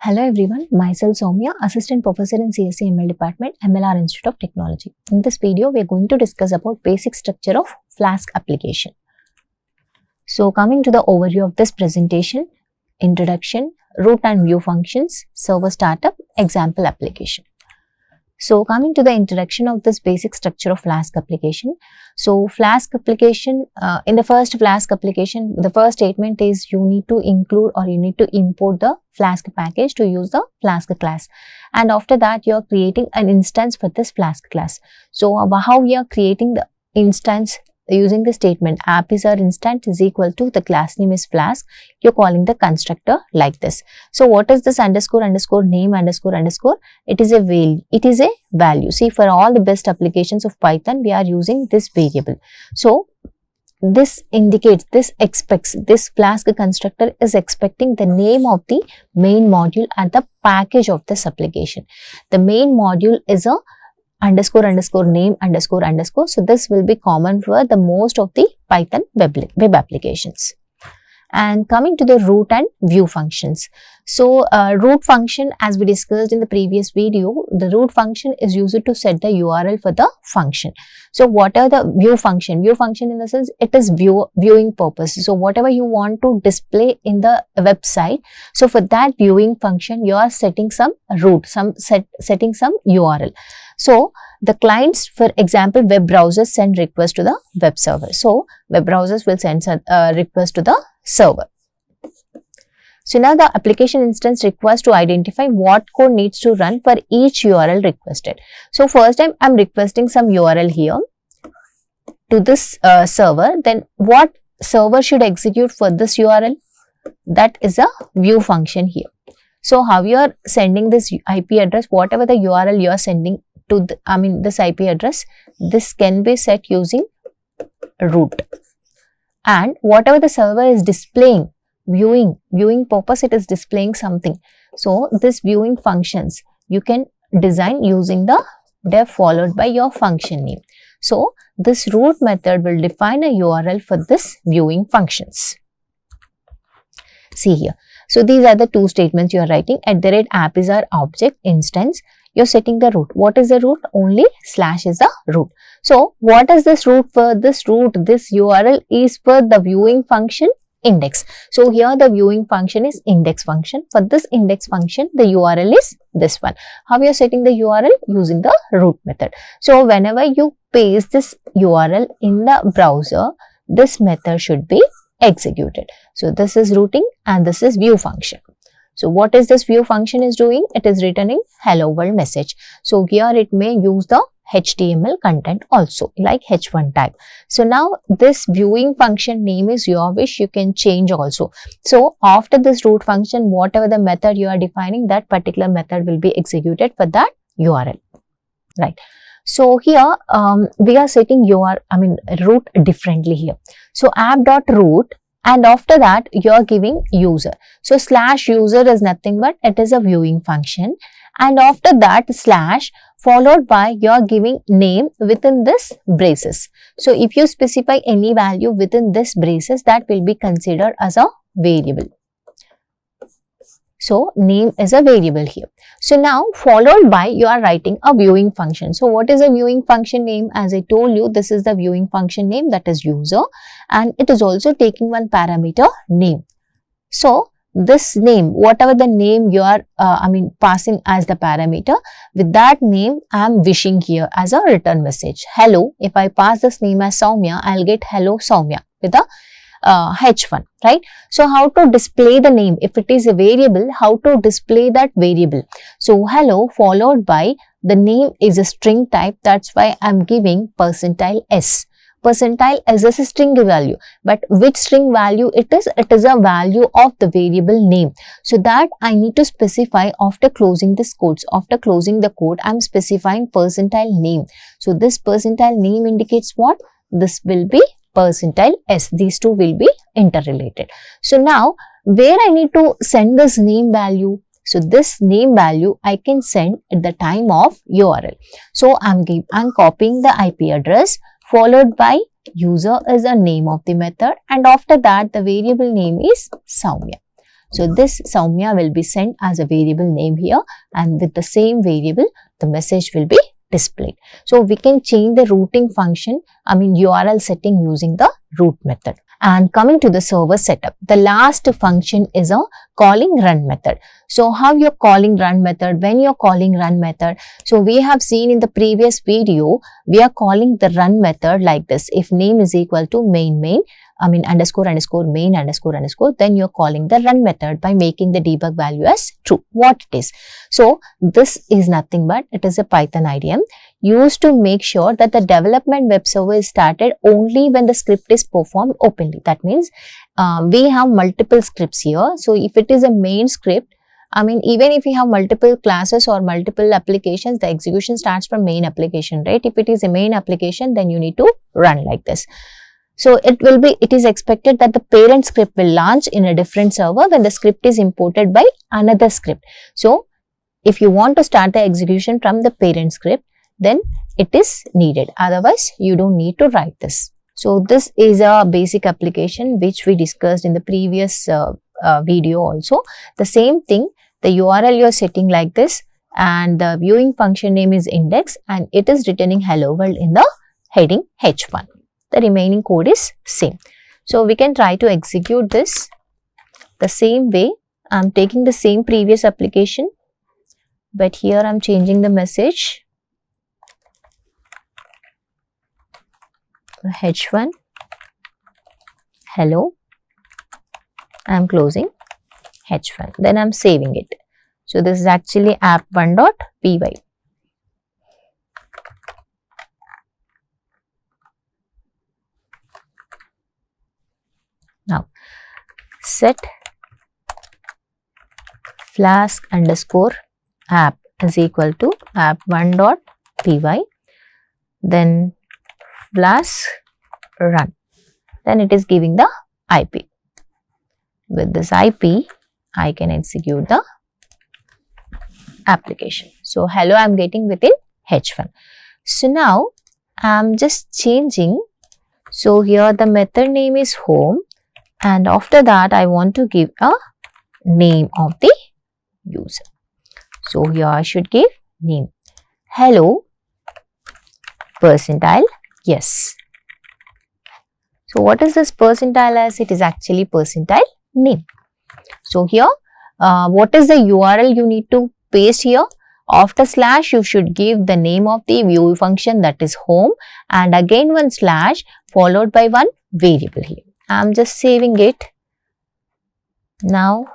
Hello everyone, myself Sowmya, Assistant Professor in CSE AIML Department, MLR Institute of Technology. In this video, we are going to discuss about basic structure of Flask application. So coming to the overview of this presentation, introduction, root and view functions, server startup, example application. So coming to the introduction of this basic structure of Flask application. So Flask application, in the first Flask application, the first statement is you need to include or you need to import the Flask package to use the Flask class. And after that, you are creating an instance for this Flask class. So how we are creating the instance using the statement app is our instance is equal to the class name is Flask. You're calling the constructor like this. So what is this underscore underscore name underscore underscore? It is a value. It is a value. See, for all the best applications of Python, we are using this variable. So this indicates, this expects, this Flask constructor is expecting the name of the main module and the package of this application. The main module is a underscore underscore name underscore underscore. So this will be common for the most of the Python web applications. And coming to the root and view functions. So root function, as we discussed in the previous video, the root function is used to set the URL for the function. So what are the view function? View function in the sense it is viewing purpose. So whatever you want to display in the website, so for that viewing function, you are setting some root, setting some URL. So the clients, for example, web browsers send request to the web server. So web browsers will send a request to the server. So now the application instance requires to identify what code needs to run for each URL requested. So first I'm requesting some URL here to this server. Then what server should execute for this URL? That is a view function here. So how you are sending this IP address, whatever the URL you are sending to this IP address, this can be set using root. And whatever the server is displaying, viewing purpose, it is displaying something. So this viewing functions you can design using the def followed by your function name. So this root method will define a URL for this viewing functions. See here. So these are the two statements you are writing. @app is our object instance. You're setting the root. What is the root? Only slash is the root. So what is this root for? This URL is for the viewing function index. So here the viewing function is index function. For this index function, the URL is this one. How you are setting the URL? Using the root method. So whenever you paste this URL in the browser, this method should be executed. So this is routing and this is view function. So what is this view function is doing? It is returning hello world message. So here it may use the HTML content also like h1 tag. So now this viewing function name is your wish, you can change also. So after this root function, whatever the method you are defining, that particular method will be executed for that URL, right? So here we are setting root differently here. So app.root, and after that you are giving user. So slash user is nothing but it is a viewing function, and after that slash followed by you are giving name within this braces. So if you specify any value within this braces, that will be considered as a variable. So name is a variable here. So now followed by you are writing a viewing function. So what is a viewing function name? As I told you, this is the viewing function name, that is user, and it is also taking one parameter name. So this name, whatever the name you are passing as the parameter, with that name I am wishing here as a return message. Hello, if I pass this name as Sowmya, I'll get hello Sowmya with a h1, right? So how to display the name? If it is a variable, how to display that variable? So hello followed by the name is a string type, that's why I'm giving %s. Percentile is a string value, but which string value it is? It is a value of the variable name. So that I need to specify after closing this code. After closing the code, I'm specifying percentile name. So this percentile name indicates what? This will be %s. These two will be interrelated. So now where I need to send this name value? So this name value I can send at the time of URL. So I'm copying the IP address followed by user is the name of the method, and after that the variable name is Sowmya. So this Sowmya will be sent as a variable name here, and with the same variable, the message will be displayed. So we can change the routing function, URL setting using the root method. And coming to the server setup, the last function is a calling run method. So how you're calling run method, when you're calling run method, so we have seen in the previous video, we are calling the run method like this. If name is equal to main, underscore, main, underscore, then you're calling the run method by making the debug value as true, what it is. So this is nothing but it is a Python IDM used to make sure that the development web server is started only when the script is performed openly. That means we have multiple scripts here. So if it is a main script, even if you have multiple classes or multiple applications, the execution starts from main application, right? If it is a main application, then you need to run like this. So it is expected that the parent script will launch in a different server when the script is imported by another script. So if you want to start the execution from the parent script, then it is needed. Otherwise, you don't need to write this. So this is a basic application which we discussed in the previous video also. The same thing, the URL you are setting like this, and the viewing function name is index, and it is returning hello world in the heading H1. The remaining code is same. So we can try to execute this the same way. I'm taking the same previous application, but here I'm changing the message. H1 hello. I'm closing H1. Then I'm saving it. So this is actually app1.py. Now set Flask underscore app is equal to app1.py, then Flask run, then it is giving the IP. With this IP, I can execute the application. So hello I'm getting within H1. So now I'm just changing. So here the method name is home, and after that I want to give a name of the user. So here I should give name hello percentile yes. So what is this percentile as? It is actually percentile name. So here what is the URL you need to paste here? After slash you should give the name of the view function, that is home, and again one slash followed by one variable here. I'm just saving it now.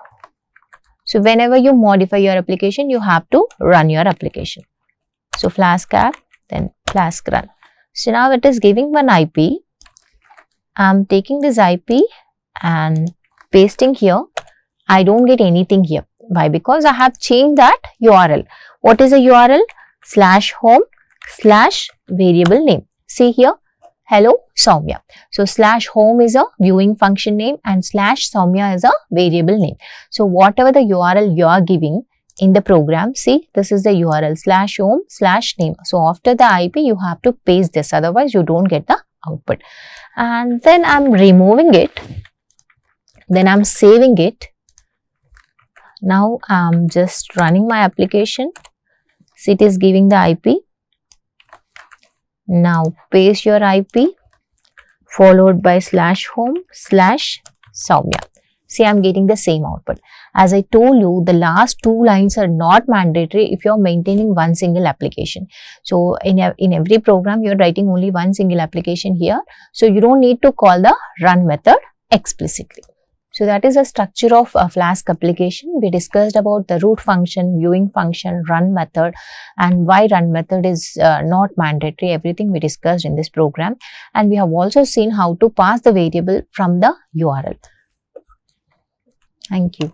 So whenever you modify your application, you have to run your application. So Flask app, then Flask run. So now it is giving one IP. I'm taking this IP and pasting here. I don't get anything here. Why? Because I have changed that URL. What is the URL? /home /variable name. See here, hello Sowmya. So /home is a viewing function name and /Sowmya is a variable name. So whatever the URL you are giving in the program, see this is the URL /home /name. So after the IP you have to paste this, otherwise you don't get the output. And then I'm removing it. Then I'm saving it. Now I'm just running my application. So it is giving the IP. Now paste your IP followed by /home /Sowmya. See, I'm getting the same output. As I told you, the last two lines are not mandatory if you're maintaining one single application. So in every program, you're writing only one single application here. So you don't need to call the run method explicitly. So that is the structure of a Flask application. We discussed about the root function, viewing function, run method, and why run method is not mandatory. Everything we discussed in this program. And we have also seen how to pass the variable from the URL. Thank you.